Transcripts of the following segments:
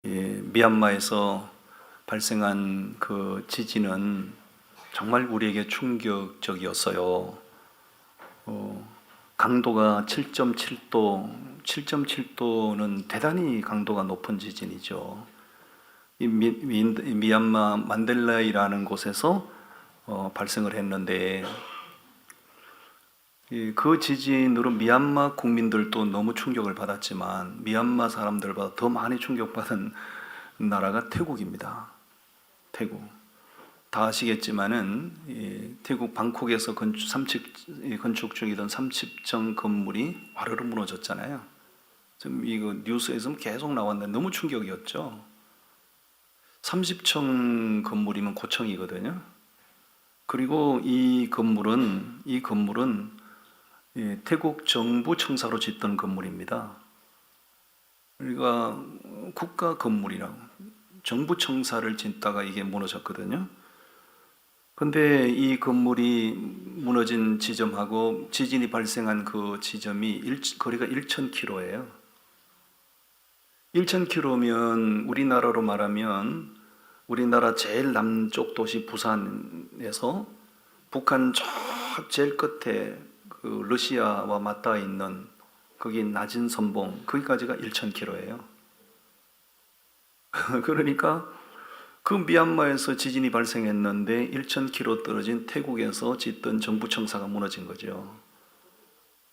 미얀마에서 발생한 그 지진은 정말 우리에게 충격적이었어요. 강도가 7.7도, 7.7도는 대단히 강도가 높은 지진이죠. 미얀마 만델라이라는 곳에서 발생을 했는데, 그 지진으로 미얀마 국민들도 너무 충격을 받았지만 미얀마 사람들보다 더 많이 충격받은 나라가 태국입니다. 태국. 다 아시겠지만은 태국 방콕에서 건축 중이던 30층 건물이 와르르 무너졌잖아요. 지금 이거 뉴스에서 계속 나왔는데 너무 충격이었죠. 30층 건물이면 고층이거든요. 그리고 이 건물은 태국 정부 청사로 짓던 건물입니다. 우리가 국가 건물이라고 정부 청사를 짓다가 이게 무너졌거든요. 근데 이 건물이 무너진 지점하고 지진이 발생한 그 지점이 거리가 1,000km예요. 1,000km면 우리나라로 말하면 우리나라 제일 남쪽 도시 부산에서 북한 저 제일 끝에 그 러시아와 맞닿아 있는 거기 낮은 선봉 거기까지가 1,000km예요. 그러니까 그 미얀마에서 지진이 발생했는데 1,000km 떨어진 태국에서 짓던 정부 청사가 무너진 거죠.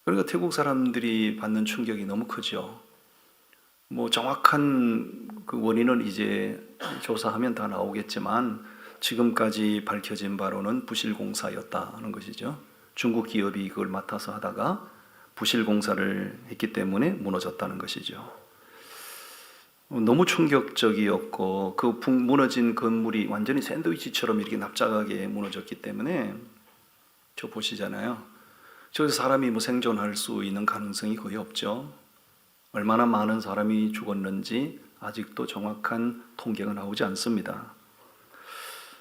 그러니까 태국 사람들이 받는 충격이 너무 크죠. 뭐 정확한 그 원인은 이제 조사하면 다 나오겠지만 지금까지 밝혀진 바로는 부실공사였다는 것이죠. 중국 기업이 그걸 맡아서 하다가 부실공사를 했기 때문에 무너졌다는 것이죠. 너무 충격적이었고 그 무너진 건물이 완전히 샌드위치처럼 이렇게 납작하게 무너졌기 때문에 저 보시잖아요. 저기서 사람이 뭐 생존할 수 있는 가능성이 거의 없죠. 얼마나 많은 사람이 죽었는지 아직도 정확한 통계가 나오지 않습니다.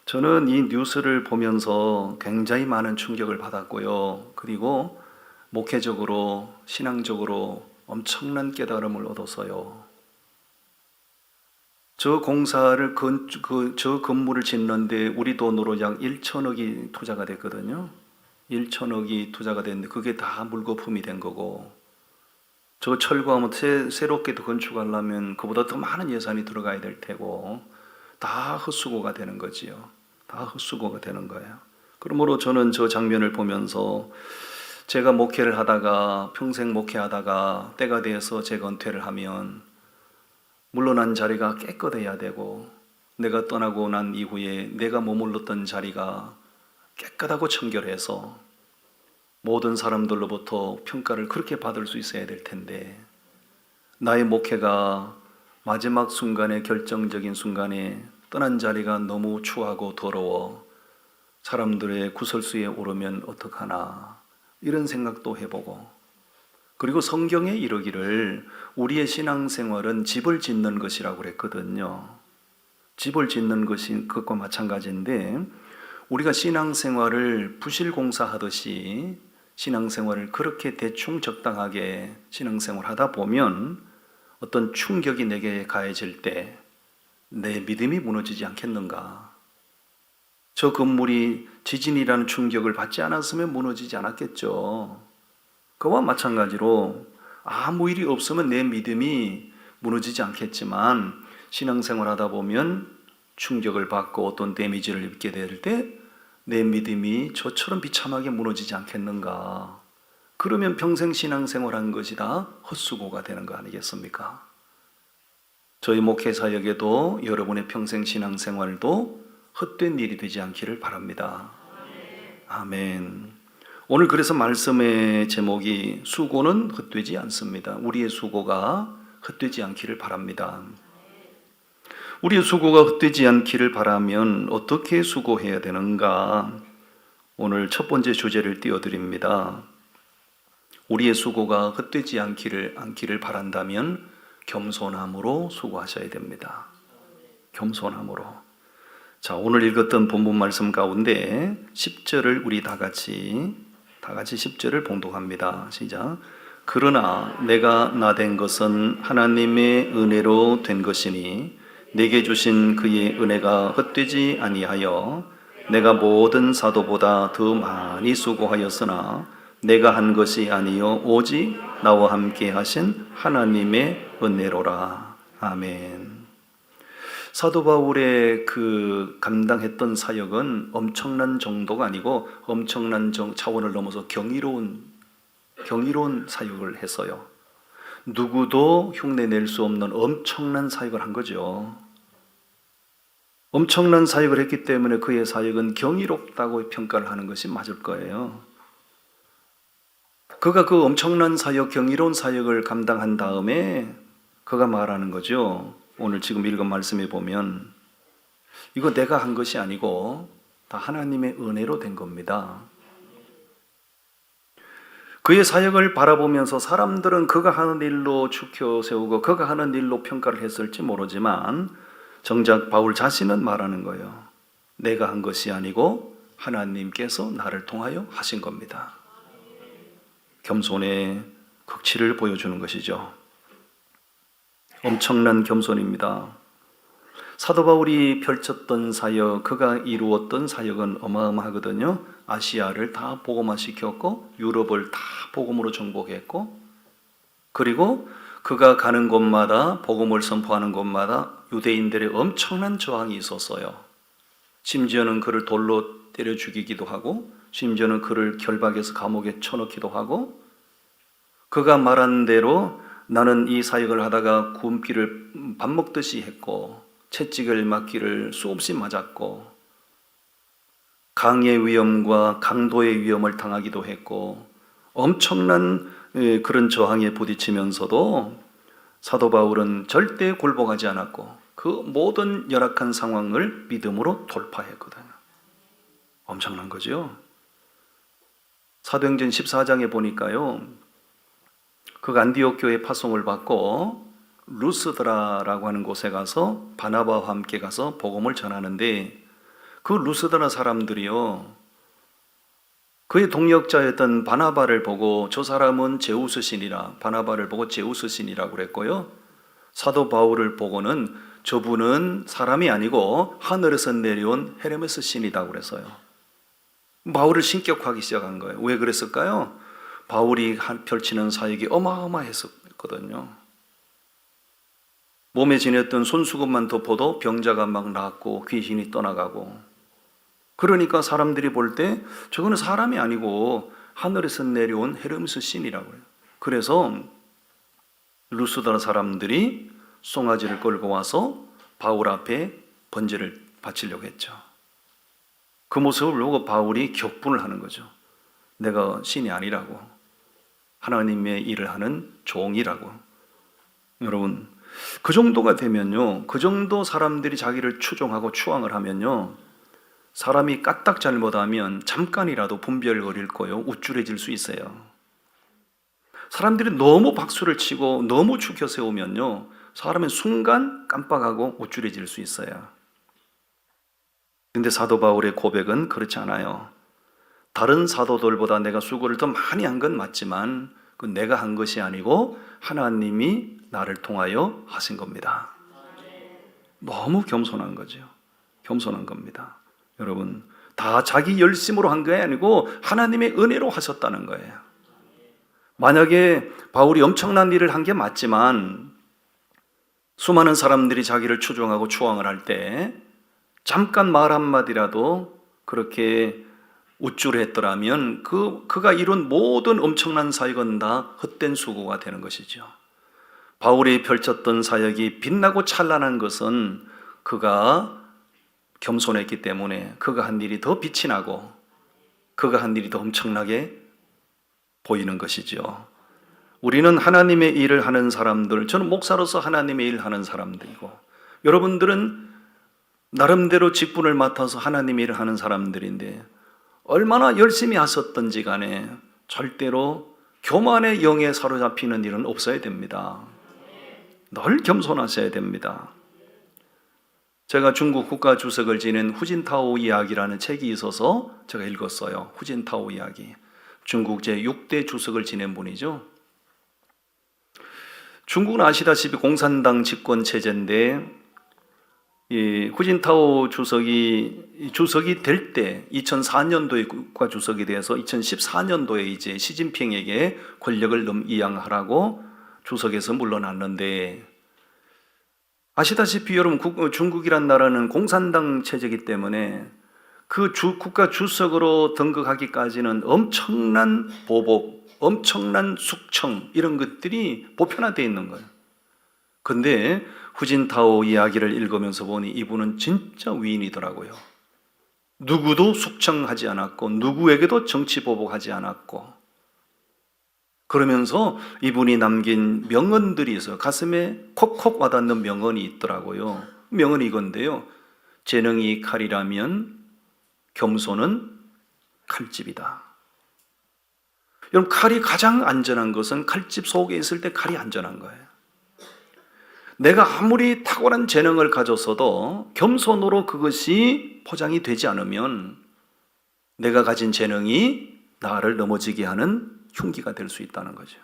저는 이 뉴스를 보면서 굉장히 많은 충격을 받았고요. 그리고 목회적으로, 신앙적으로 엄청난 깨달음을 얻었어요. 저 공사를, 저 건물을 짓는데 우리 돈으로 약 1천억이 투자가 됐거든요. 1천억이 투자가 됐는데 그게 다 물거품이 된 거고, 저 철거하면 새롭게 더 건축하려면 그보다 더 많은 예산이 들어가야 될 테고, 다 헛수고가 되는 거지요. 다 헛수고가 되는 거예요. 그러므로 저는 저 장면을 보면서 제가 목회를 하다가 평생 목회하다가 때가 돼서 제가 은퇴를 하면 물러난 자리가 깨끗해야 되고, 내가 떠나고 난 이후에 내가 머물렀던 자리가 깨끗하고 청결해서 모든 사람들로부터 평가를 그렇게 받을 수 있어야 될 텐데, 나의 목회가 마지막 순간에, 결정적인 순간에 떠난 자리가 너무 추하고 더러워 사람들의 구설수에 오르면 어떡하나 이런 생각도 해보고, 그리고 성경에 이르기를 우리의 신앙생활은 집을 짓는 것이라고 그랬거든요. 집을 짓는 것이 그것과 마찬가지인데, 우리가 신앙생활을 부실공사하듯이 신앙생활을 그렇게 대충 적당하게 신앙생활 하다 보면 어떤 충격이 내게 가해질 때 내 믿음이 무너지지 않겠는가? 저 건물이 지진이라는 충격을 받지 않았으면 무너지지 않았겠죠. 그와 마찬가지로 아무 일이 없으면 내 믿음이 무너지지 않겠지만, 신앙생활 하다 보면 충격을 받고 어떤 데미지를 입게 될 때 내 믿음이 저처럼 비참하게 무너지지 않겠는가? 그러면 평생 신앙생활한 것이 다 헛수고가 되는 거 아니겠습니까? 저희 목회 사역에도 여러분의 평생 신앙생활도 헛된 일이 되지 않기를 바랍니다. 아멘. 오늘 그래서 말씀의 제목이 수고는 헛되지 않습니다. 우리의 수고가 헛되지 않기를 바랍니다. 우리의 수고가 헛되지 않기를 바라면 어떻게 수고해야 되는가? 오늘 첫 번째 주제를 띄워드립니다. 우리의 수고가 헛되지 않기를 바란다면 겸손함으로 수고하셔야 됩니다. 겸손함으로. 자, 오늘 읽었던 본문 말씀 가운데 10절을 우리 다 같이 10절을 봉독합니다. 시작. 그러나 내가 나된 것은 하나님의 은혜로 된 것이니 내게 주신 그의 은혜가 헛되지 아니하여 내가 모든 사도보다 더 많이 수고하였으나 내가 한 것이 아니요 오직 나와 함께 하신 하나님의 은혜로라. 아멘. 사도 바울의 그 감당했던 사역은 엄청난 정도가 아니고 엄청난 차원을 넘어서 경이로운 사역을 했어요. 누구도 흉내낼 수 없는 엄청난 사역을 한 거죠. 엄청난 사역을 했기 때문에 그의 사역은 경이롭다고 평가를 하는 것이 맞을 거예요. 그가 그 엄청난 사역, 경이로운 사역을 감당한 다음에 그가 말하는 거죠. 오늘 지금 읽은 말씀에 보면 이거 내가 한 것이 아니고 다 하나님의 은혜로 된 겁니다. 그의 사역을 바라보면서 사람들은 그가 하는 일로 추켜 세우고 그가 하는 일로 평가를 했을지 모르지만 정작 바울 자신은 말하는 거예요. 내가 한 것이 아니고 하나님께서 나를 통하여 하신 겁니다. 겸손의 극치를 보여주는 것이죠. 엄청난 겸손입니다. 사도 바울이 펼쳤던 사역, 그가 이루었던 사역은 어마어마하거든요. 아시아를 다 복음화시켰고 유럽을 다 복음으로 정복했고, 그리고 그가 가는 곳마다 복음을 선포하는 곳마다 유대인들의 엄청난 저항이 있었어요. 심지어는 그를 돌로 때려 죽이기도 하고, 심지어는 그를 결박해서 감옥에 쳐넣기도 하고, 그가 말한 대로 나는 이 사역을 하다가 군피를 밥 먹듯이 했고 채찍을 맞기를 수없이 맞았고 강의 위험과 강도의 위험을 당하기도 했고 엄청난 그런 저항에 부딪히면서도 사도 바울은 절대 굴복하지 않았고 그 모든 열악한 상황을 믿음으로 돌파했거든요. 엄청난 거죠. 사도행전 14장에 보니까요, 그 안디옥 교회 파송을 받고 루스드라라고 하는 곳에 가서 바나바와 함께 가서 복음을 전하는데 그 루스드라 사람들이요, 그의 동역자였던 바나바를 보고 저 사람은 제우스 신이라, 바나바를 보고 제우스 신이라고 그랬고요, 사도 바울을 보고는 저분은 사람이 아니고 하늘에서 내려온 헤르메스 신이라고 그랬어요. 바울을 신격화하기 시작한 거예요. 왜 그랬을까요? 바울이 펼치는 사역이 어마어마했었거든요. 몸에 지녔던 손수건만 덮어도 병자가 막 낫고 귀신이 떠나가고, 그러니까 사람들이 볼 때 저거는 사람이 아니고 하늘에서 내려온 헤르메스 신이라고 해요. 그래서 루스드라 사람들이 송아지를 끌고 와서 바울 앞에 번제를 바치려고 했죠. 그 모습을 보고 바울이 격분을 하는 거죠. 내가 신이 아니라고, 하나님의 일을 하는 종이라고. 여러분, 그 정도가 되면요, 그 정도 사람들이 자기를 추종하고 추앙을 하면요, 사람이 까딱 잘못하면 잠깐이라도 분별거릴 거요, 우쭐해질 수 있어요. 사람들이 너무 박수를 치고 너무 추켜 세우면요, 사람은 순간 깜빡하고 우쭐해질 수 있어요. 근데 사도 바울의 고백은 그렇지 않아요. 다른 사도들보다 내가 수고를 더 많이 한 건 맞지만 그 내가 한 것이 아니고 하나님이 나를 통하여 하신 겁니다. 너무 겸손한 거죠. 겸손한 겁니다. 여러분, 다 자기 열심으로 한 게 아니고 하나님의 은혜로 하셨다는 거예요. 만약에 바울이 엄청난 일을 한 게 맞지만 수많은 사람들이 자기를 추종하고 추앙을 할 때 잠깐 말 한마디라도 그렇게 우쭐했더라면 그가 이룬 모든 엄청난 사역은 다 헛된 수고가 되는 것이죠. 바울이 펼쳤던 사역이 빛나고 찬란한 것은 그가 겸손했기 때문에 그가 한 일이 더 빛이 나고 그가 한 일이 더 엄청나게 보이는 것이죠. 우리는 하나님의 일을 하는 사람들, 저는 목사로서 하나님의 일을 하는 사람들이고, 여러분들은 나름대로 직분을 맡아서 하나님의 일을 하는 사람들인데 얼마나 열심히 하셨던지 간에 절대로 교만의 영에 사로잡히는 일은 없어야 됩니다. 늘 겸손하셔야 됩니다. 제가 중국 국가주석을 지낸 후진타오 이야기라는 책이 있어서 제가 읽었어요. 후진타오 이야기. 중국 제6대 주석을 지낸 분이죠. 중국은 아시다시피 공산당 집권 체제인데 이 후진타오 주석이 될 때 2004년도에 국가 주석이 돼서 2014년도에 이제 시진핑에게 권력을 넘이양하라고 주석에서 물러났는데, 아시다시피 여러분 중국이란 나라는 공산당 체제이기 때문에 그 국가 주석으로 등극하기까지는 엄청난 보복, 엄청난 숙청 이런 것들이 보편화되어 있는 거예요. 근데 후진타오 이야기를 읽으면서 보니 이분은 진짜 위인이더라고요. 누구도 숙청하지 않았고 누구에게도 정치 보복하지 않았고, 그러면서 이분이 남긴 명언들이 있어요. 가슴에 콕콕 와닿는 명언이 있더라고요. 명언이 이건데요. 재능이 칼이라면 겸손은 칼집이다. 여러분, 칼이 가장 안전한 것은 칼집 속에 있을 때 칼이 안전한 거예요. 내가 아무리 탁월한 재능을 가졌어도 겸손으로 그것이 포장이 되지 않으면 내가 가진 재능이 나를 넘어지게 하는 흉기가 될 수 있다는 거죠.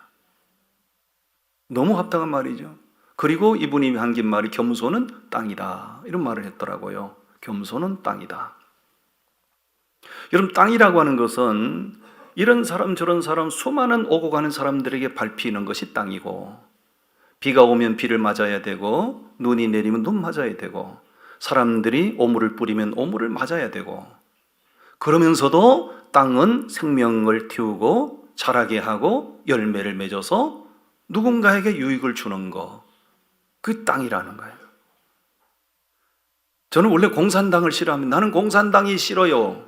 너무 합당한 말이죠. 그리고 이분이 한긴 말이 겸손은 땅이다, 이런 말을 했더라고요. 겸손은 땅이다. 여러분, 땅이라고 하는 것은 이런 사람 저런 사람 수많은 오고 가는 사람들에게 밟히는 것이 땅이고, 비가 오면 비를 맞아야 되고 눈이 내리면 눈 맞아야 되고 사람들이 오물을 뿌리면 오물을 맞아야 되고, 그러면서도 땅은 생명을 틔우고 자라게 하고 열매를 맺어서 누군가에게 유익을 주는 거, 그 땅이라는 거예요. 저는 원래 공산당을 싫어합니다. 나는 공산당이 싫어요.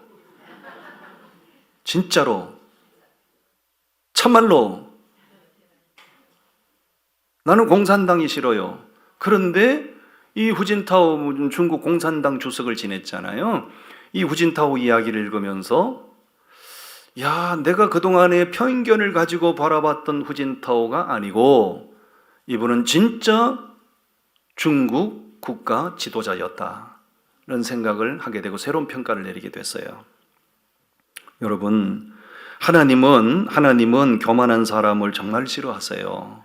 진짜로, 참말로 나는 공산당이 싫어요. 그런데 이 후진타오 중국 공산당 주석을 지냈잖아요. 이 후진타오 이야기를 읽으면서 야, 내가 그동안에 편견을 가지고 바라봤던 후진타오가 아니고 이분은 진짜 중국 국가 지도자였다, 이런 생각을 하게 되고 새로운 평가를 내리게 됐어요. 여러분, 하나님은 교만한 사람을 정말 싫어하세요.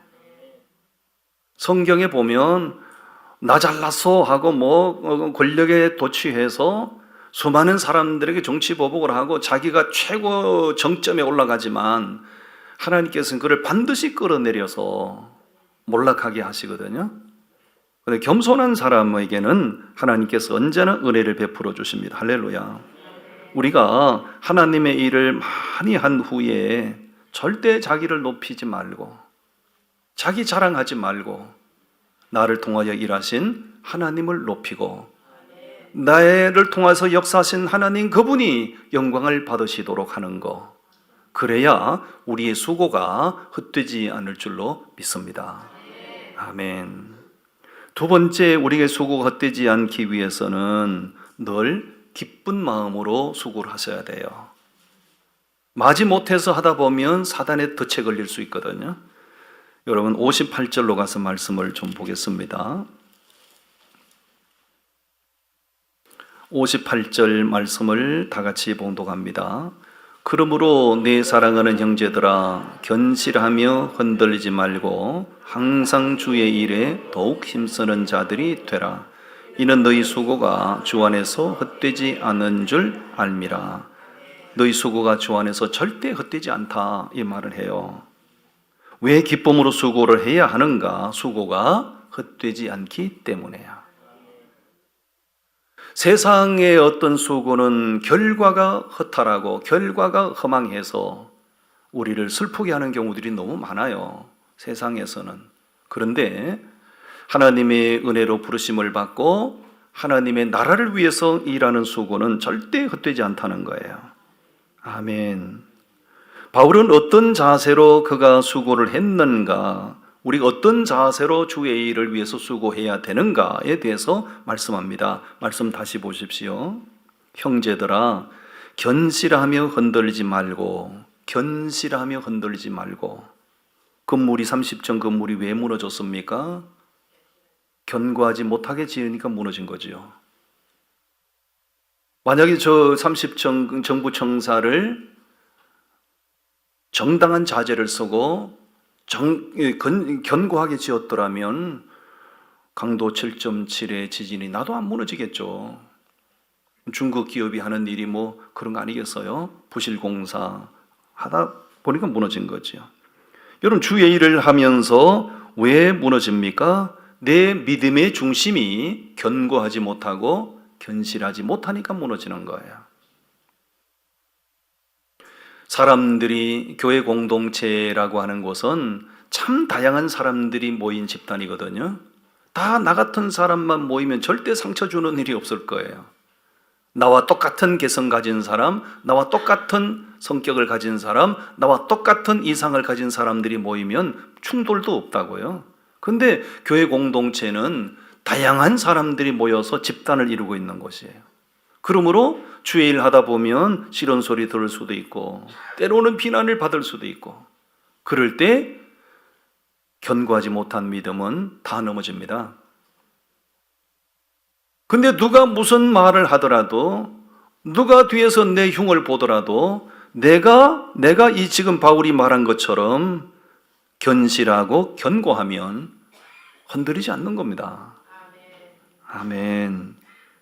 성경에 보면 나 잘났어 하고 권력에 도취해서 수많은 사람들에게 정치 보복을 하고 자기가 최고 정점에 올라가지만 하나님께서는 그를 반드시 끌어내려서 몰락하게 하시거든요. 그런데 겸손한 사람에게는 하나님께서 언제나 은혜를 베풀어 주십니다. 할렐루야. 우리가 하나님의 일을 많이 한 후에 절대 자기를 높이지 말고 자기 자랑하지 말고 나를 통하여 일하신 하나님을 높이고 나를 통해서 역사하신 하나님 그분이 영광을 받으시도록 하는 거, 그래야 우리의 수고가 헛되지 않을 줄로 믿습니다. 아멘. 두 번째, 우리의 수고가 헛되지 않기 위해서는 늘 기쁜 마음으로 수고를 하셔야 돼요. 마지못해서 하다 보면 사단의 덫에 걸릴 수 있거든요. 여러분 58절로 가서 말씀을 좀 보겠습니다. 58절 말씀을 다 같이 봉독합니다. 그러므로 내 사랑하는 형제들아, 견실하며 흔들리지 말고 항상 주의 일에 더욱 힘쓰는 자들이 되라. 이는 너희 수고가 주 안에서 헛되지 않은 줄 알미라. 너희 수고가 주 안에서 절대 헛되지 않다, 이 말을 해요. 왜 기쁨으로 수고를 해야 하는가? 수고가 헛되지 않기 때문에야. 세상의 어떤 수고는 결과가 허탈하고 결과가 허망해서 우리를 슬프게 하는 경우들이 너무 많아요, 세상에서는. 그런데 하나님의 은혜로 부르심을 받고 하나님의 나라를 위해서 일하는 수고는 절대 헛되지 않다는 거예요. 아멘. 바울은 어떤 자세로 그가 수고를 했는가, 우리가 어떤 자세로 주의 일을 위해서 수고해야 되는가에 대해서 말씀합니다. 말씀 다시 보십시오. 형제들아, 견실하며 흔들리지 말고, 견실하며 흔들리지 말고. 건물이 30층 건물이 왜 무너졌습니까? 견고하지 못하게 지으니까 무너진 거지요. 만약에 저 30층 정부 청사를 정당한 자재를 쓰고 견고하게 지었더라면 강도 7.7의 지진이 나도 안 무너지겠죠. 중국 기업이 하는 일이 뭐 그런 거 아니겠어요? 부실공사 하다 보니까 무너진 거죠. 여러분, 주의 일을 하면서 왜 무너집니까? 내 믿음의 중심이 견고하지 못하고 견실하지 못하니까 무너지는 거예요. 사람들이 교회 공동체라고 하는 곳은 참 다양한 사람들이 모인 집단이거든요. 다 나 같은 사람만 모이면 절대 상처 주는 일이 없을 거예요. 나와 똑같은 개성 가진 사람, 나와 똑같은 성격을 가진 사람, 나와 똑같은 이상을 가진 사람들이 모이면 충돌도 없다고요. 근데 교회 공동체는 다양한 사람들이 모여서 집단을 이루고 있는 곳이에요. 그러므로 주의 일 하다 보면 싫은 소리 들을 수도 있고 때로는 비난을 받을 수도 있고, 그럴 때 견고하지 못한 믿음은 다 넘어집니다. 근데 누가 무슨 말을 하더라도, 누가 뒤에서 내 흉을 보더라도 내가 이 지금 바울이 말한 것처럼 견실하고 견고하면 흔들리지 않는 겁니다. 아멘.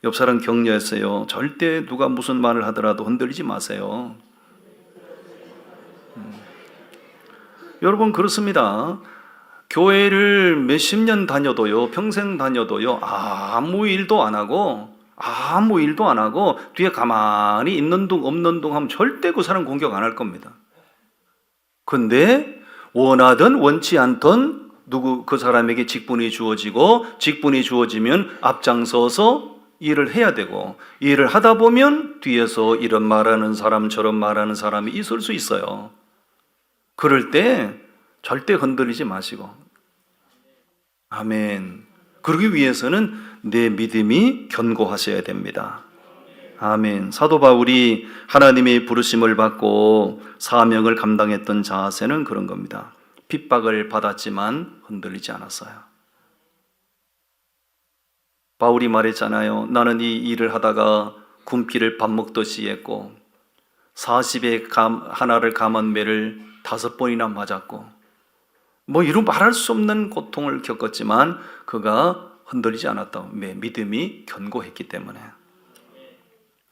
옆 사람 격려했어요. 절대 누가 무슨 말을 하더라도 흔들리지 마세요. 여러분, 그렇습니다. 교회를 몇십 년 다녀도요, 평생 다녀도요, 아무 일도 안 하고 뒤에 가만히 있는 둥 없는 둥 하면 절대 그 사람 공격 안 할 겁니다. 근데 원하든 원치 않든 그 사람에게 직분이 주어지고, 직분이 주어지면 앞장서서 일을 해야 되고, 일을 하다 보면 뒤에서 이런 말하는 사람 저런 말하는 사람이 있을 수 있어요. 그럴 때 절대 흔들리지 마시고, 아멘. 그러기 위해서는 내 믿음이 견고하셔야 됩니다. 아멘. 사도 바울이 하나님의 부르심을 받고 사명을 감당했던 자세는 그런 겁니다. 핍박을 받았지만 흔들리지 않았어요. 바울이 말했잖아요. 나는 이 일을 하다가 굶기를 밥 먹듯이 했고 40에 하나를 감은 매를 5번이나 맞았고, 뭐 이루 말할 수 없는 고통을 겪었지만 그가 흔들리지 않았다. 믿음이 견고했기 때문에.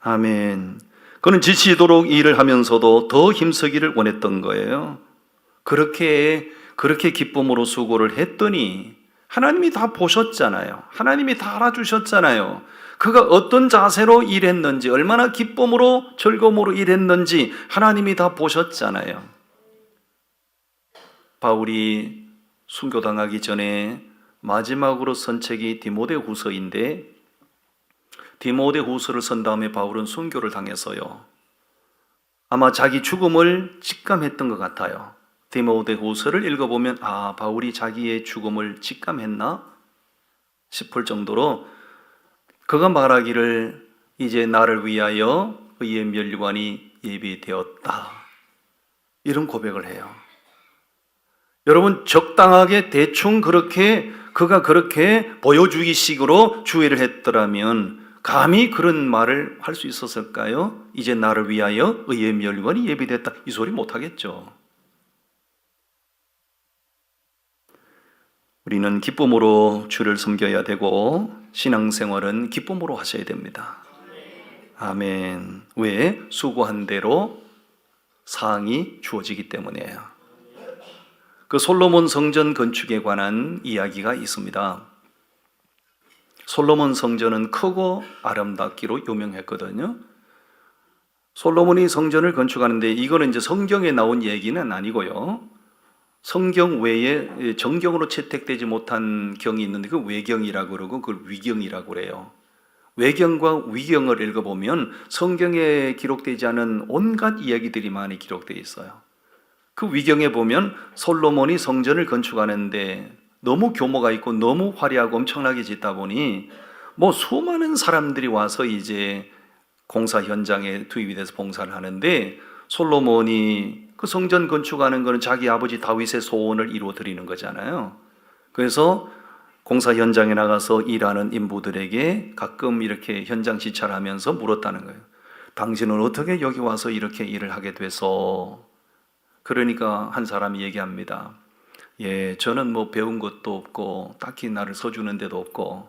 아멘. 그는 지치도록 일을 하면서도 더 힘쓰기를 원했던 거예요. 그렇게 기쁨으로 수고를 했더니 하나님이 다 보셨잖아요. 하나님이 다 알아주셨잖아요. 그가 어떤 자세로 일했는지, 얼마나 기쁨으로 즐거움으로 일했는지 하나님이 다 보셨잖아요. 바울이 순교당하기 전에 마지막으로 쓴 책이 디모데후서인데, 디모데후서를 쓴 다음에 바울은 순교를 당해서요, 아마 자기 죽음을 직감했던 것 같아요. 디모데후서를 읽어보면 바울이 자기의 죽음을 직감했나 싶을 정도로 그가 말하기를 이제 나를 위하여 의의 멸관이 예비되었다, 이런 고백을 해요. 여러분, 적당하게 대충 그가 그렇게 보여주기식으로 주의를 했더라면 감히 그런 말을 할 수 있었을까요? 이제 나를 위하여 의의 멸관이 예비됐다, 이 소리 못하겠죠. 우리는 기쁨으로 주를 섬겨야 되고 신앙생활은 기쁨으로 하셔야 됩니다. 아멘. 왜? 수고한 대로 상이 주어지기 때문이에요. 그 솔로몬 성전 건축에 관한 이야기가 있습니다. 솔로몬 성전은 크고 아름답기로 유명했거든요. 솔로몬이 성전을 건축하는데, 이거는 이제 성경에 나온 얘기는 아니고요, 성경 외에 정경으로 채택되지 못한 경이 있는데 그 외경이라고 그러고 그걸 위경이라고 그래요. 외경과 위경을 읽어보면 성경에 기록되지 않은 온갖 이야기들이 많이 기록되어 있어요. 그 위경에 보면 솔로몬이 성전을 건축하는데 너무 규모가 있고 너무 화려하고 엄청나게 짓다 보니 뭐 수많은 사람들이 와서 이제 공사 현장에 투입이 돼서 봉사를 하는데, 솔로몬이 그 성전 건축하는 거는 자기 아버지 다윗의 소원을 이루어 드리는 거잖아요. 그래서 공사 현장에 나가서 일하는 인부들에게 가끔 이렇게 현장 시찰을 하면서 물었다는 거예요. 당신은 어떻게 여기 와서 이렇게 일을 하게 돼서? 그러니까 한 사람이 얘기합니다. 저는 뭐 배운 것도 없고 딱히 나를 써주는 데도 없고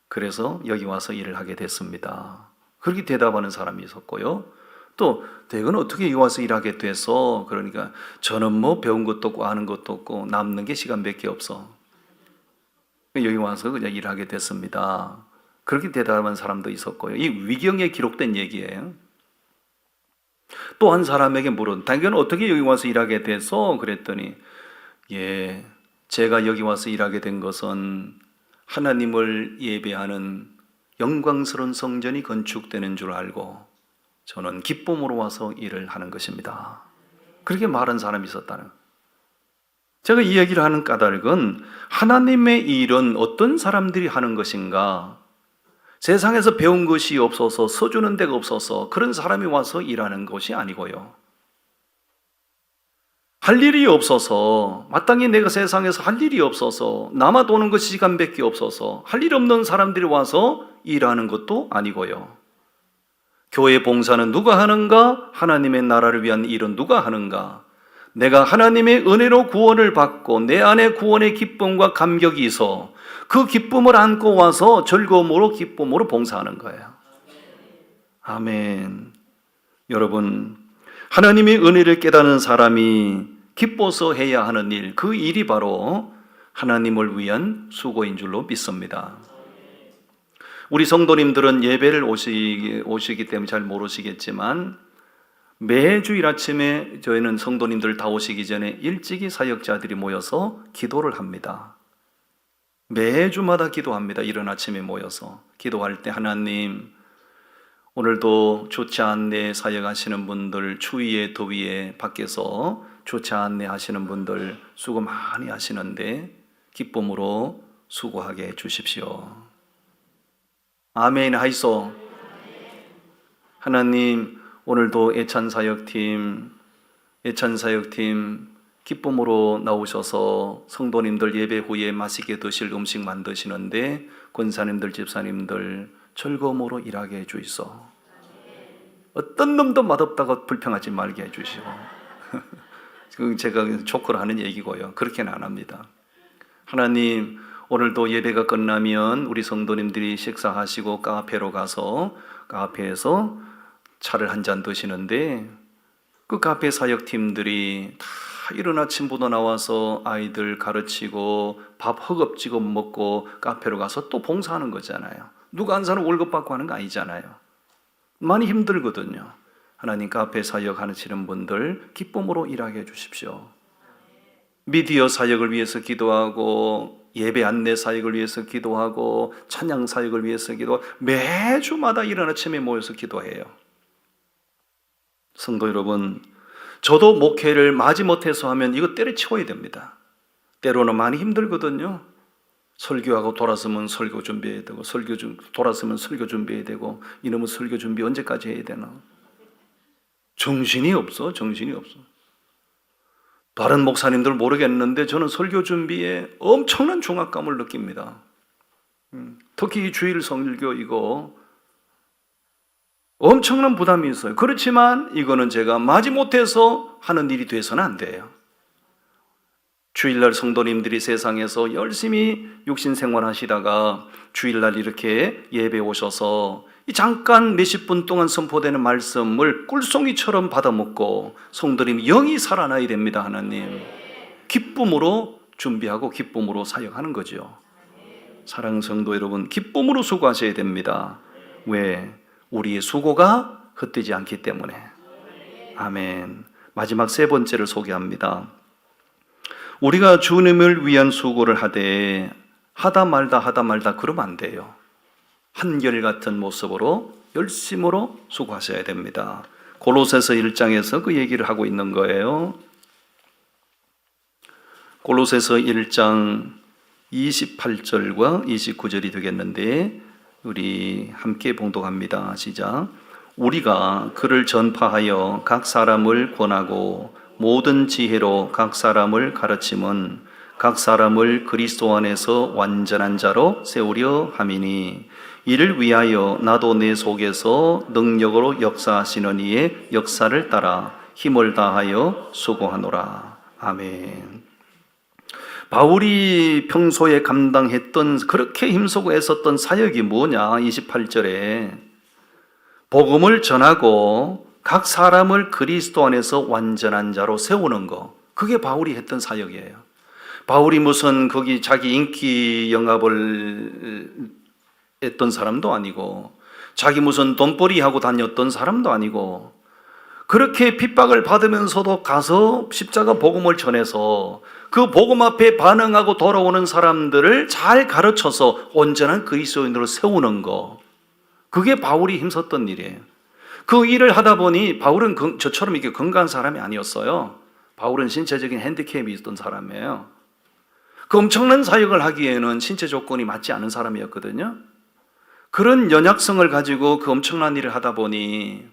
그래서 여기 와서 일을 하게 됐습니다. 그렇게 대답하는 사람이 있었고요. 또 대건 어떻게 여기 와서 일하게 됐어? 그러니까 저는 뭐 배운 것도 없고 아는 것도 없고 남는 게 시간밖에 없어. 여기 와서 그냥 일하게 됐습니다. 그렇게 대답한 사람도 있었고요. 이 위경에 기록된 얘기예요. 또 한 사람에게 물은 당연 어떻게 여기 와서 일하게 돼서 그랬더니 제가 여기 와서 일하게 된 것은 하나님을 예배하는 영광스러운 성전이 건축되는 줄 알고 저는 기쁨으로 와서 일을 하는 것입니다. 그렇게 말한 사람이 있었다는 거예요. 제가 이 얘기를 하는 까닭은 하나님의 일은 어떤 사람들이 하는 것인가, 세상에서 배운 것이 없어서 써주는 데가 없어서 그런 사람이 와서 일하는 것이 아니고요. 할 일이 없어서, 마땅히 내가 세상에서 할 일이 없어서 남아 도는 것 시간밖에 없어서 할 일 없는 사람들이 와서 일하는 것도 아니고요. 교회 봉사는 누가 하는가? 하나님의 나라를 위한 일은 누가 하는가? 내가 하나님의 은혜로 구원을 받고 내 안에 구원의 기쁨과 감격이 있어 그 기쁨을 안고 와서 즐거움으로 기쁨으로 봉사하는 거예요. 아멘. 여러분, 하나님의 은혜를 깨닫는 사람이 기뻐서 해야 하는 일, 그 일이 바로 하나님을 위한 수고인 줄로 믿습니다. 우리 성도님들은 예배를 오시기 때문에 잘 모르시겠지만 매주일 아침에 저희는 성도님들 다 오시기 전에 일찍이 사역자들이 모여서 기도를 합니다. 매주마다 기도합니다. 이른 아침에 모여서 기도할 때 하나님, 오늘도 좋지 않네 사역하시는 분들, 추위에 더위에 밖에서 좋지 않네 하시는 분들 수고 많이 하시는데 기쁨으로 수고하게 해주십시오. 아멘 하이소. 하나님, 오늘도 애찬사역팀 기쁨으로 나오셔서 성도님들 예배 후에 맛있게 드실 음식 만드시는데 권사님들, 집사님들 즐거움으로 일하게 해주이소. 어떤 놈도 맛없다고 불평하지 말게 해주시오. 제가 조크를 하는 얘기고요. 그렇게는 안 합니다. 하나님, 오늘도 예배가 끝나면 우리 성도님들이 식사하시고 카페로 가서 카페에서 차를 한 잔 드시는데 그 카페 사역팀들이 다 이른 아침부터 나와서 아이들 가르치고 밥 허겁지겁 먹고 카페로 가서 또 봉사하는 거잖아요. 누가 한 사람 월급 받고 하는 거 아니잖아요. 많이 힘들거든요. 하나님, 카페 사역하시는 분들 기쁨으로 일하게 해주십시오. 미디어 사역을 위해서 기도하고 예배 안내 사역을 위해서 기도하고 찬양 사역을 위해서 기도하고 매주마다 이른 아침에 모여서 기도해요. 성도 여러분, 저도 목회를 마지못해서 하면 이거 때려치워야 됩니다. 때로는 많이 힘들거든요. 설교하고 돌아서면 설교 준비해야 되고 돌아서면 설교 준비해야 되고 이놈의 설교 준비 언제까지 해야 되나? 정신이 없어. 다른 목사님들 모르겠는데 저는 설교 준비에 엄청난 중압감을 느낍니다. 특히 이 주일 설교 이거 엄청난 부담이 있어요. 그렇지만 이거는 제가 마지못해서 하는 일이 돼서는 안 돼요. 주일날 성도님들이 세상에서 열심히 육신 생활하시다가 주일날 이렇게 예배 오셔서 잠깐 몇십 분 동안 선포되는 말씀을 꿀송이처럼 받아먹고 성도님 영이 살아나야 됩니다. 하나님, 기쁨으로 준비하고 기쁨으로 사역하는 거죠. 사랑하는 성도 여러분, 기쁨으로 수고하셔야 됩니다. 왜? 우리의 수고가 헛되지 않기 때문에. 아멘. 마지막 세 번째를 소개합니다. 우리가 주님을 위한 수고를 하다 말다 그러면 안 돼요. 한결같은 모습으로 열심으로 수고하셔야 됩니다. 골로새서 1장에서 그 얘기를 하고 있는 거예요. 골로새서 1장 28절과 29절이 되겠는데 우리 함께 봉독합니다. 시작. 우리가 그를 전파하여 각 사람을 권하고 모든 지혜로 각 사람을 가르침은 각 사람을 그리스도 안에서 완전한 자로 세우려 함이니 이를 위하여 나도 내 속에서 능력으로 역사하시는 이의 역사를 따라 힘을 다하여 수고하노라. 아멘. 바울이 평소에 감당했던 그렇게 힘쓰고 애썼던 사역이 뭐냐? 28절에 복음을 전하고 각 사람을 그리스도 안에서 완전한 자로 세우는 거. 그게 바울이 했던 사역이에요. 바울이 무슨 거기 자기 인기 영합을 했던 사람도 아니고 자기 무슨 돈벌이 하고 다녔던 사람도 아니고 그렇게 핍박을 받으면서도 가서 십자가 복음을 전해서 그 복음 앞에 반응하고 돌아오는 사람들을 잘 가르쳐서 온전한 그리스도인으로 세우는 거. 그게 바울이 힘썼던 일이에요. 그 일을 하다 보니 바울은 저처럼 이렇게 건강한 사람이 아니었어요. 바울은 신체적인 핸디캡이 있던 사람이에요. 그 엄청난 사역을 하기에는 신체 조건이 맞지 않은 사람이었거든요. 그런 연약성을 가지고 그 엄청난 일을 하다 보니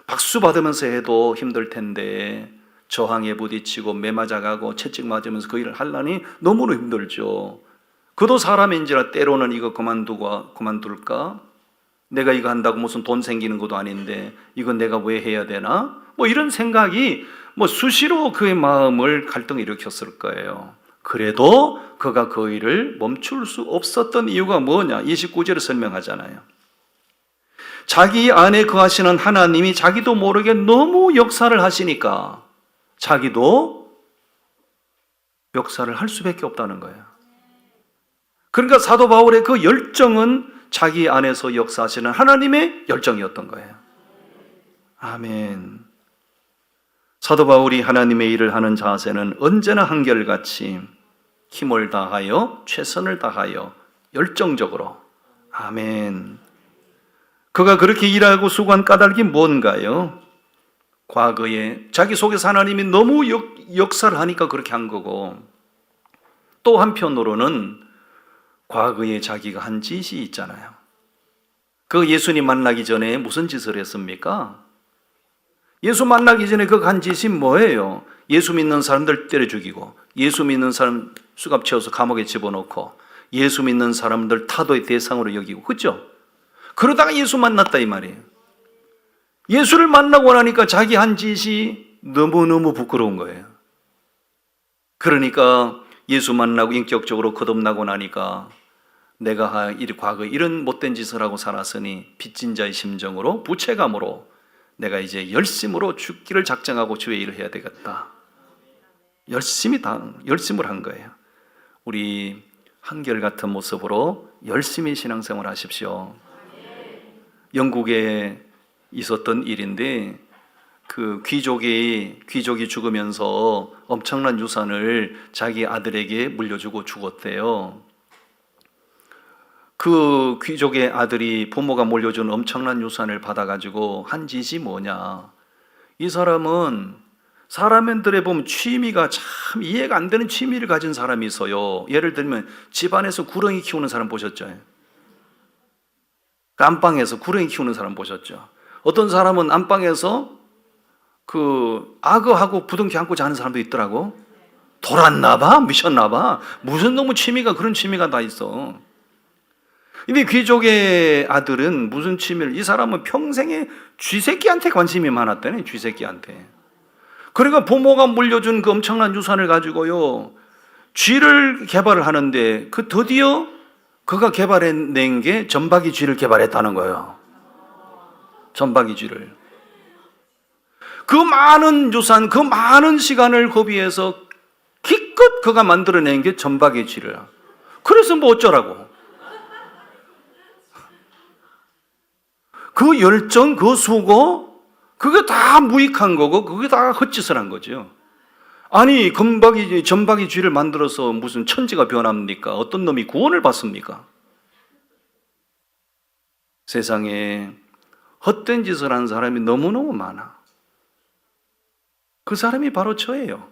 박수 받으면서 해도 힘들 텐데 저항에 부딪히고 매 맞아가고 채찍 맞으면서 그 일을 하려니 너무나 힘들죠. 그도 사람인지라 때로는 이거 그만둘까? 내가 이거 한다고 무슨 돈 생기는 것도 아닌데 이건 내가 왜 해야 되나? 이런 생각이 수시로 그의 마음을 갈등을 일으켰을 거예요. 그래도 그가 그 일을 멈출 수 없었던 이유가 뭐냐? 29절에 설명하잖아요. 자기 안에 거하시는 하나님이 자기도 모르게 너무 역사를 하시니까 자기도 역사를 할 수밖에 없다는 거예요. 그러니까 사도 바울의 그 열정은 자기 안에서 역사하시는 하나님의 열정이었던 거예요. 아멘. 사도 바울이 하나님의 일을 하는 자세는 언제나 한결같이 힘을 다하여 최선을 다하여 열정적으로. 아멘. 그가 그렇게 일하고 수고한 까닭이 뭔가요? 과거에 자기 속에서 하나님이 너무 역사를 하니까 그렇게 한 거고, 또 한편으로는 과거에 자기가 한 짓이 있잖아요. 그 예수님 만나기 전에 무슨 짓을 했습니까? 예수 만나기 전에 그 한 짓이 뭐예요? 예수 믿는 사람들 때려 죽이고, 예수 믿는 사람 수갑 채워서 감옥에 집어넣고, 예수 믿는 사람들 타도의 대상으로 여기고, 그렇죠? 그러다가 예수 만났다 이 말이에요. 예수를 만나고 나니까 자기 한 짓이 너무너무 부끄러운 거예요. 그러니까 예수 만나고 인격적으로 거듭나고 나니까 내가 과거에 이런 못된 짓을 하고 살았으니 빚진 자의 심정으로 부채감으로 내가 이제 열심으로 죽기를 작정하고 주의 일을 해야 되겠다. 열심을 한 거예요. 우리 한결같은 모습으로 열심히 신앙생활 하십시오. 영국에 있었던 일인데 그 귀족이 죽으면서 엄청난 유산을 자기 아들에게 물려주고 죽었대요. 그 귀족의 아들이 부모가 물려준 엄청난 유산을 받아가지고 한 짓이 뭐냐? 이 사람은 사람들에 보면 취미가 참 이해가 안 되는 취미를 가진 사람이 있어요. 예를 들면 집안에서 구렁이 키우는 사람 보셨죠? 안방에서 구렁이 키우는 사람 보셨죠? 어떤 사람은 안방에서 그 악어하고 부둥켜 안고 자는 사람도 있더라고. 돌았나봐? 미쳤나봐? 무슨 놈의 취미가 그런 취미가 다 있어. 근데 귀족의 아들은 무슨 취미를, 이 사람은 평생에 쥐새끼한테 관심이 많았다네. 쥐새끼한테. 그러니까 부모가 물려준 그 엄청난 유산을 가지고요 쥐를 개발을 하는데 그 드디어 그가 개발해낸 게 점박이 쥐를 개발했다는 거예요. 점박이 쥐를. 그 많은 유산, 그 많은 시간을 고비해서 기껏 그가 만들어낸 게 점박이 쥐를. 그래서 뭐 어쩌라고. 그 열정, 그 수고, 그게 다 무익한 거고, 그게 다 헛짓을 한 거죠. 아니, 점박이 쥐를 만들어서 무슨 천지가 변합니까? 어떤 놈이 구원을 받습니까? 세상에 헛된 짓을 한 사람이 너무너무 많아. 그 사람이 바로 저예요.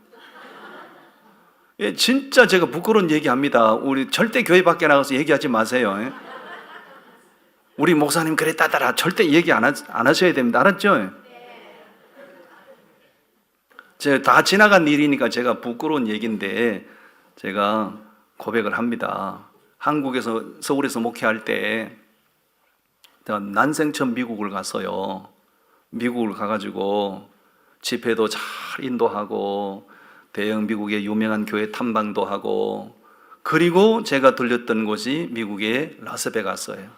예, 진짜 제가 부끄러운 얘기합니다. 우리 절대 교회 밖에 나가서 얘기하지 마세요. 예? 우리 목사님 그랬다더라. 절대 얘기 안 하셔야 됩니다. 알았죠? 제가 다 지나간 일이니까 제가 부끄러운 얘기인데 제가 고백을 합니다. 한국에서 서울에서 목회할 때 난생 처음 미국을 갔어요. 미국을 가가지고 집회도 잘 인도하고 대형 미국의 유명한 교회 탐방도 하고 그리고 제가 들렸던 곳이 미국의 라스베가스예요.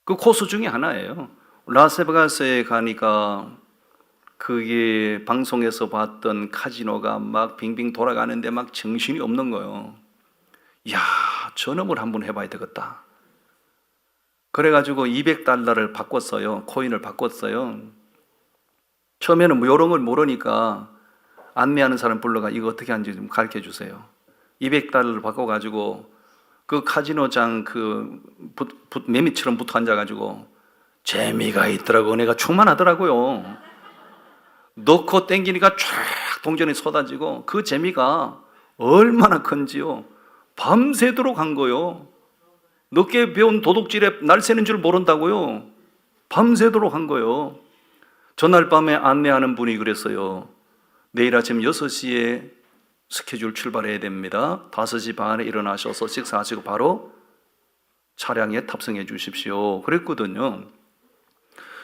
그 코스 중에 하나예요. 라스베가스에 가니까 그게 방송에서 봤던 카지노가 막 빙빙 돌아가는데 막 정신이 없는 거예요. 야, 저놈을 한번 해봐야 되겠다. 그래가지고 $200를 바꿨어요. 코인을 바꿨어요. 처음에는 뭐 이런 걸 모르니까 안내하는 사람 불러가 이거 어떻게 하는지 좀 가르쳐 주세요. $200를 바꿔가지고 그 카지노장 그 매미처럼 붙어 앉아가지고 재미가 있더라고. 내가 충만하더라고요. 넣고 땡기니까 쫙 동전이 쏟아지고 그 재미가 얼마나 큰지요. 밤새도록 한 거요. 늦게 배운 도둑질에 날 새는 줄 모른다고요. 밤새도록 한 거요. 전날 밤에 안내하는 분이 그랬어요. 내일 아침 6시에 스케줄 출발해야 됩니다. 5시 반에 일어나셔서 식사하시고 바로 차량에 탑승해 주십시오. 그랬거든요.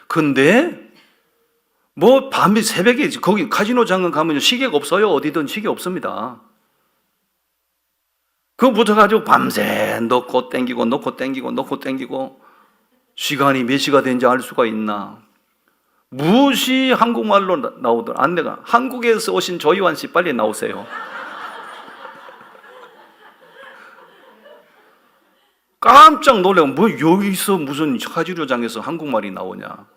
근데 뭐 밤이 새벽에 거기 카지노 장관 가면 시계가 없어요. 어디든 시계 없습니다. 그거 붙어가지고 밤새 넣고 땡기고 넣고 땡기고 넣고 땡기고 시간이 몇 시가 된지 알 수가 있나. 무시 한국말로 나오더라. 안내가 한국에서 오신 조이완 씨 빨리 나오세요. 깜짝 놀래고 뭐 여기서 무슨 카지노장에서 한국말이 나오냐.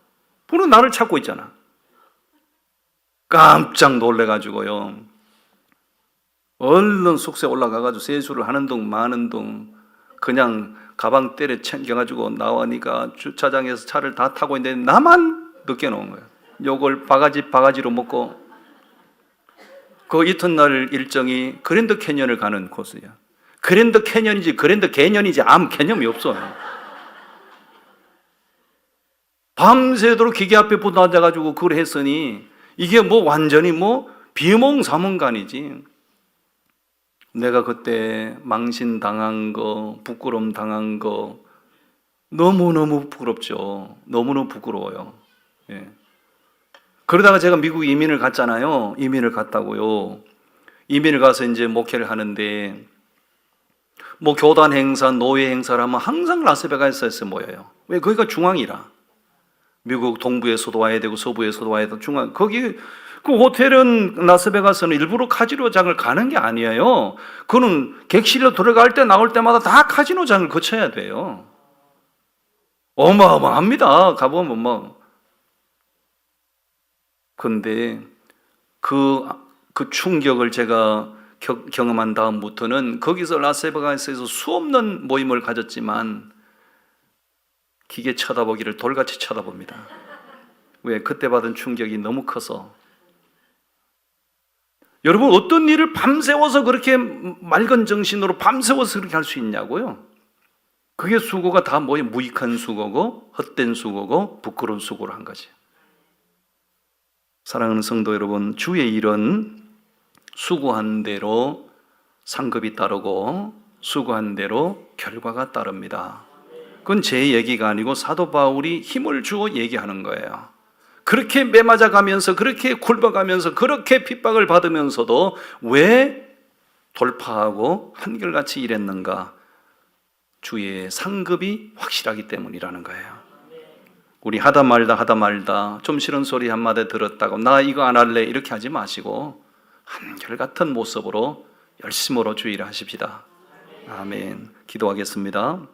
분은 나를 찾고 있잖아. 깜짝 놀래가지고요. 얼른 숙소에 올라가가지고 세수를 하는 둥 마는 둥 그냥 가방 때려 챙겨가지고 나오니까 주차장에서 차를 다 타고 있는데 나만 늦게 나온 거예요. 요걸 바가지로 먹고 그 이튿날 일정이 그랜드 캐년을 가는 코스야. 그랜드 캐년인지 그랜드 개년인지 아무 개념이 없어요. 밤새도록 기계 앞에 붙어 앉아가지고 그걸 했으니 이게 뭐 완전히 뭐 비몽사몽간이지. 내가 그때 망신당한 거, 부끄러움 당한 거 너무너무 부끄럽죠. 너무너무 부끄러워요. 예. 그러다가 제가 미국 이민을 갔잖아요. 이민을 갔다고요. 이민을 가서 이제 목회를 하는데 뭐 교단 행사, 노예 행사를 하면 항상 라스베가스에서 모여요. 왜? 거기가 중앙이라. 미국 동부에서도 와야 되고 서부에서도 와야 되고 중앙. 거기 그 호텔은 라스베가스는 일부러 카지노장을 가는 게 아니에요. 그는 객실로 들어갈 때 나올 때마다 다 카지노장을 거쳐야 돼요. 어마어마합니다. 가보면 뭐. 근데 그 충격을 제가 경험한 다음부터는 거기서 라스베가스에서 수없는 모임을 가졌지만 기계 쳐다보기를 돌같이 쳐다봅니다. 왜? 그때 받은 충격이 너무 커서. 여러분 어떤 일을 밤새워서 그렇게 맑은 정신으로 밤새워서 그렇게 할 수 있냐고요? 그게 수고가 다 뭐예요? 무익한 수고고 헛된 수고고 부끄러운 수고를 한 거지. 사랑하는 성도 여러분, 주의 일은 수고한 대로 상급이 따르고 수고한 대로 결과가 따릅니다. 그건 제 얘기가 아니고 사도 바울이 힘을 주어 얘기하는 거예요. 그렇게 매맞아가면서 그렇게 굴러가면서 그렇게 핍박을 받으면서도 왜 돌파하고 한결같이 일했는가? 주의 상급이 확실하기 때문이라는 거예요. 우리 하다 말다 좀 싫은 소리 한마디 들었다고 나 이거 안 할래 이렇게 하지 마시고 한결같은 모습으로 열심으로 주의를 하십시다. 아멘. 기도하겠습니다.